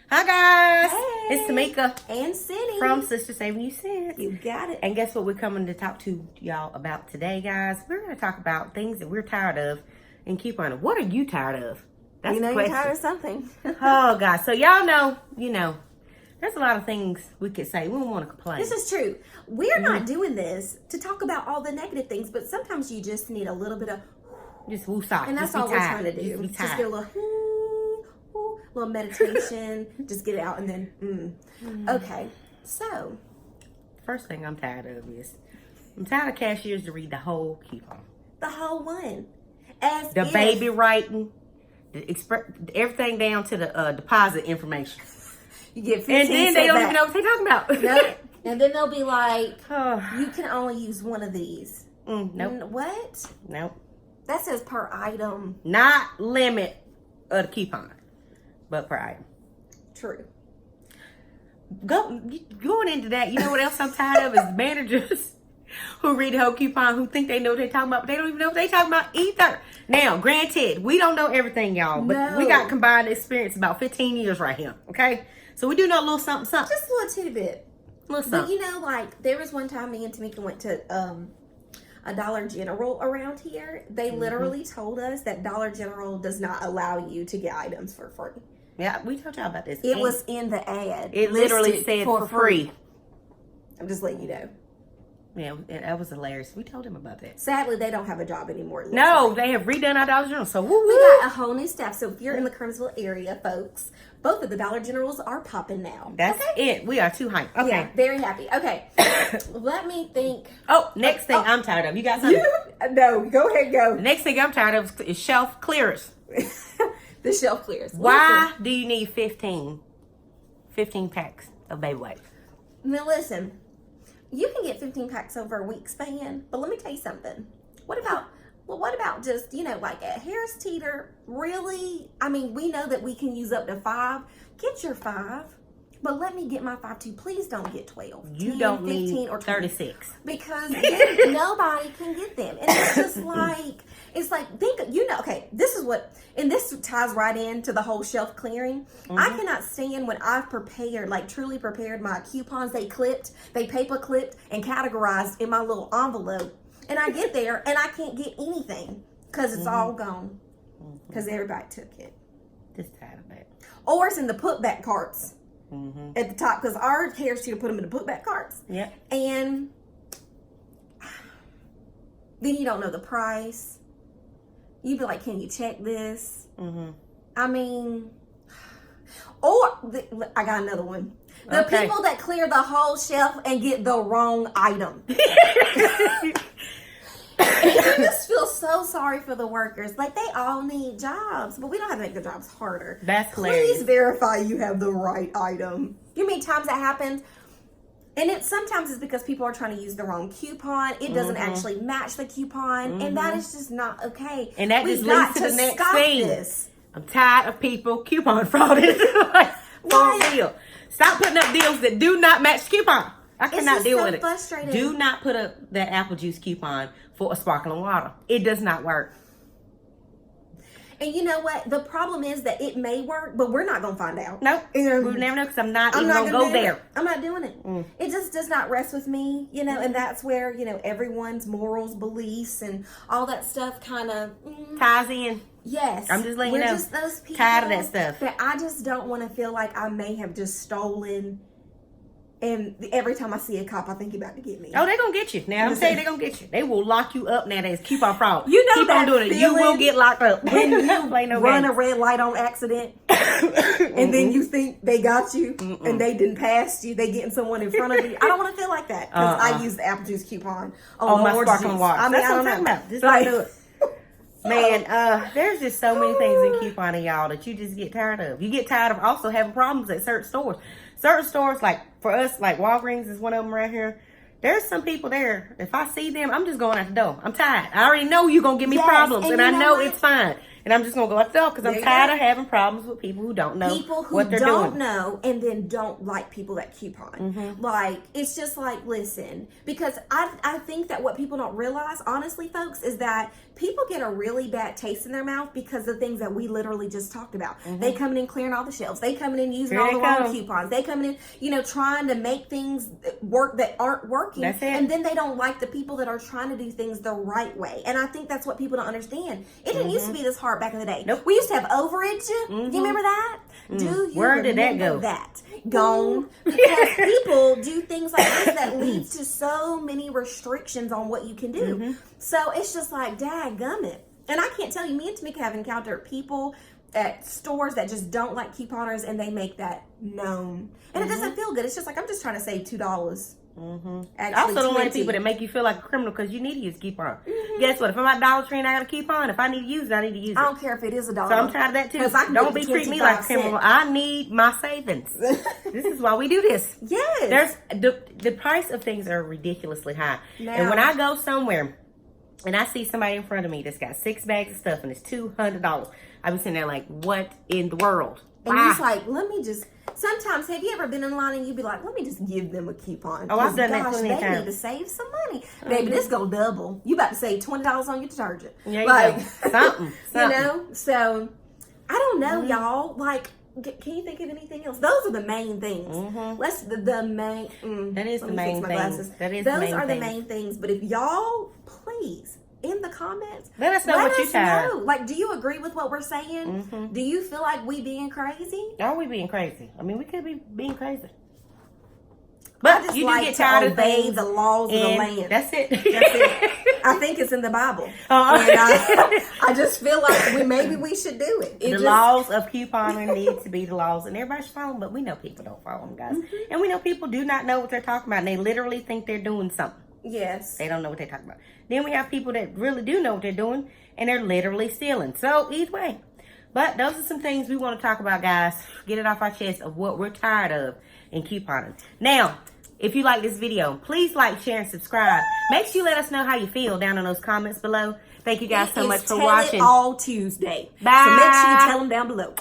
Hi guys, Hey. it's Tamika And Cindy. from Sister Saving You Cents. You got it. And guess what we're coming to talk to y'all about today, guys? We're going to talk about things that we're tired of in couponing. What are you tired of? That's you know the you're question. tired of something. Oh, guys. So y'all know, there's a lot of things we could say. We don't want to complain. This is true. We're not doing this to talk about all the negative things, but sometimes you just need a little bit of, Just woosah. and that's all we're trying to do. Just get a little, little meditation. Just get it out and then, Okay, so. First thing I'm tired of is, I'm tired of cashiers to read the whole coupon. The whole one. As The if, baby writing, everything down to the deposit information. You get 15 And then they don't even know what they're talking about. Nope. And then they'll be like, Oh. you can only use one of these. Nope. What? Nope. That says per item. Not limit of the coupon, but per item. True. Going into that, you know what else I'm tired of is managers who read the whole coupon, who think they know what they're talking about, but they don't even know what they're talking about either. Now, granted, we don't know everything, y'all, but we got combined experience about 15 years right here, okay? So we do know a little something, something. Just a little teeny bit. Little But something. you know, like, there was one time me and Tamika went to a Dollar General around here. They literally told us that Dollar General does not allow you to get items for free. Yeah, we told y'all about this. It was in the ad. It literally listed said for free. I'm just letting you know. Yeah, that was hilarious. We told him about that. Sadly, they don't have a job anymore. It looks No, like. they have redone our Dollar General, so We woo-woo. got a whole new staff. So if you're in the Kernersville area, folks, both of the Dollar Generals are popping now. That's it. We are too hyped. Okay. Yeah, very happy. Okay. Let me think. Oh, next thing I'm tired of. You got something? No, go ahead, go. The next thing I'm tired of is shelf clearers. The shelf clears. Why do you need 15 packs of baby wipes? Now listen, you can get 15 packs over a week span, but let me tell you something. What about just, like at Harris Teeter, really? I mean, we know that we can use up to 5. Get your 5. But let me get my 5 too. Please don't get 12. You 10, don't 15, need or 20. 36. Because then nobody can get them. And it's just like, okay, this is what, and this ties right into the whole shelf clearing. I cannot stand when I've prepared, like truly prepared my coupons, they paper clipped and categorized in my little envelope. And I get there and I can't get anything because it's all gone. Because everybody took it. Just tired of that. Or it's in the put back carts. At the top, because our Harris Teeter put them in the put back carts. Yeah. And then you don't know the price. You'd be like, can you check this? I mean, I got another one. The people that clear the whole shelf and get the wrong item. I just feel so sorry for the workers. Like, they all need jobs, but we don't have to make their jobs harder. That's hilarious. Please verify you have the right item. You know how many times that happens? And sometimes it's because people are trying to use the wrong coupon. It doesn't actually match the coupon. And that is just not okay. And that We've just leads got to the next stop thing. this. I'm tired of people coupon frauding. Like, for real. Stop putting up deals that do not match the coupon. I cannot just deal so with it. frustrating. Do not put up that apple juice coupon for a sparkling water. It does not work. And you know what? The problem is that it may work, but we're not going to find out. Nope. We'll never know because I'm not even going to go there. I'm not doing it. It just does not rest with me, and that's where, everyone's morals, beliefs, and all that stuff kind of Ties in. Yes. I'm just letting you We're know. just those people. Tired of that stuff. That I just don't want to feel like I may have just stolen. And every time I see a cop, I think you're about to get me. Oh, they're going to get you. Now, I'm saying they're going to get you. They will lock you up nowadays. Coupon fraud. You know Keep on that doing it. You will feeling get locked up. when you no run games. a red light on accident and then you think they got you and they didn't pass you, they getting someone in front of you. I don't want to feel like that because I use the apple juice coupon on my orange sparkling juice. water. I mean, That's I what don't I'm know. talking about. Just Like- don't do it. Man, there's just so many things in couponing, y'all, that you just get tired of. You get tired of also having problems at certain stores. Certain stores, like for us, like Walgreens is one of them right here. There's some people there. If I see them, I'm just going out the door. I'm tired. I already know you're going to give me problems, and I know it's fine. And I'm just going to go out the door because I'm tired of having problems with people who don't know what they're doing. People who don't know and then don't like people that coupon. Like, it's just like, listen, because I think that what people don't realize, honestly, folks, is that people get a really bad taste in their mouth because of things that we literally just talked about. They coming in clearing all the shelves. They coming in using all the wrong coupons. They coming in, you know, trying to make things work that aren't working. That's it. And then they don't like the people that are trying to do things the right way. And I think that's what people don't understand. It didn't used to be this hard back in the day. Nope. We used to have overage. Do you remember that? Do you Where did that go? Gone. Because people do things like this that leads to so many restrictions on what you can do. So it's just like, dadgummit. And I can't tell you, me and Tamika have encountered people at stores that just don't like couponers, and they make that known. And it doesn't feel good. It's just like, I'm just trying to save $2. I also don't like people that make you feel like a criminal because you need to use a coupon. Guess what? If I'm at Dollar Tree and I got a coupon, if I need to use it, I need to use it. I don't care if it is $1. So I'm tired of that too. Don't be treating me like a criminal. I need my savings. This is why we do this. Yes. The price of things are ridiculously high. And when I go somewhere and I see somebody in front of me that's got 6 bags of stuff and it's $200, I be sitting there like, what in the world? And you're just like, let me just... Sometimes, have you ever been in line and you'd be like, let me just give them a coupon? Oh, I've done that plenty of times. They need to save some money. Baby, this go double. You about to save $20 on your detergent. Yeah, like, something. You know? So, I don't know, y'all. Like, can you think of anything else? Those are the main things. Let's, the main... that is the main thing. Those are the main things. But if y'all, please... in the comments, let us know what you tired. Like, do you agree with what we're saying? Do you feel like we being crazy? Are we being crazy? I mean, we could be being crazy. But I just you like do get to tired obey of the laws of the land. That's it. That's it. I think it's in the Bible. And I just feel like maybe we should do it. The laws of couponing need to be the laws, and everybody should follow them. But we know people don't follow them, guys. And we know people do not know what they're talking about. And they literally think they're doing something. Yes. They don't know what they're talking about. Then we have people that really do know what they're doing, and they're literally stealing. So, either way. But those are some things we want to talk about, guys. Get it off our chest of what we're tired of in couponing. Now, if you like this video, please like, share, and subscribe. Make sure you let us know how you feel down in those comments below. Thank you guys so much for watching. All Tuesday. Bye. So make sure you tell them down below.